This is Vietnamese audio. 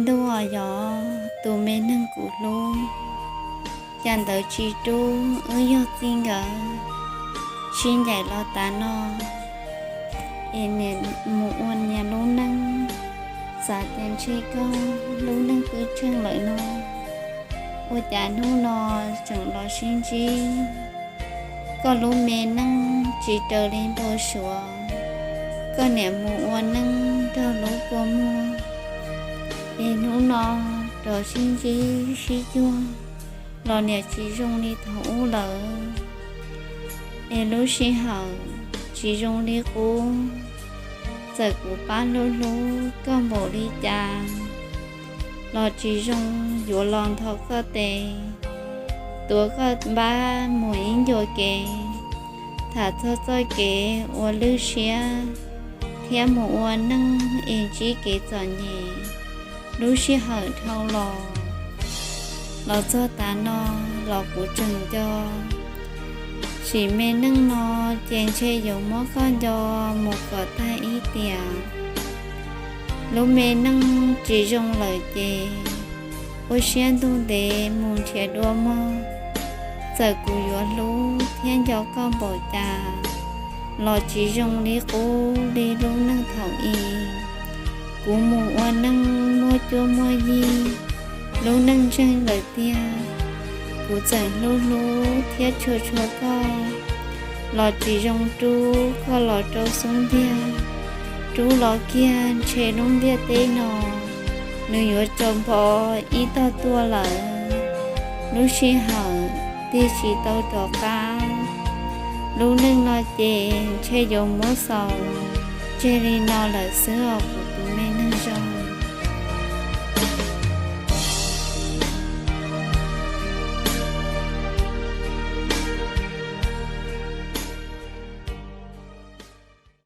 đua gió tụ mê nâng cụ lô chàng tờ chi trú ở yo tin gỡ xin dạy lo ta no em nên một ôn nhà lô nâng xa tiền chơi con lô nâng cứ chân lợi no ôi chả nô no chẳng lo xin chi có lô mê nâng chỉ trở lên bố sủa có nẻ một ôn nâng đo lô cô mua em nô no rồi xin chi xí chua lo nè chỉ dùng đi thấu lỡ em lúc xí hở chỉ dùng đi cú giờ của ba lô lô con bộ đi cha lo chỉ dùng vô lon thọ cơ tề tuổi cơ ba mũi rồi kề thả thơ tôi kề ô lư xía theo một ô nâng em chỉ kề chọn nhẹ lúc xí hở thâu lò cho ta no lò của trừng cho chỉ mê nâng no chèn chê dầu mó con cho một cỏ tay ý tìa lúc mê nâng chỉ dùng lời chê ôi xuyên tu đề mùn trẻ đua mơ giờ cụ yếu lũ thiên cho con bỏ trà lò chỉ dùng đi cô đi lúc nâng thảo y cụ mù oa nâng mua chua mua gì lô nâng chân lời tia cụ giải lô lô thiết chua chua co lò chỉ rong trú co lò trâu xuống tia trú lò kia chế nông tia tê nò nữ yếu trông bò ý to tua lỡ lúc xí hở tia chỉ tao trò cao lô nâng lo chê chế dầu mố sầu chế đi nò lỡ sữa của tụi mê nâng rong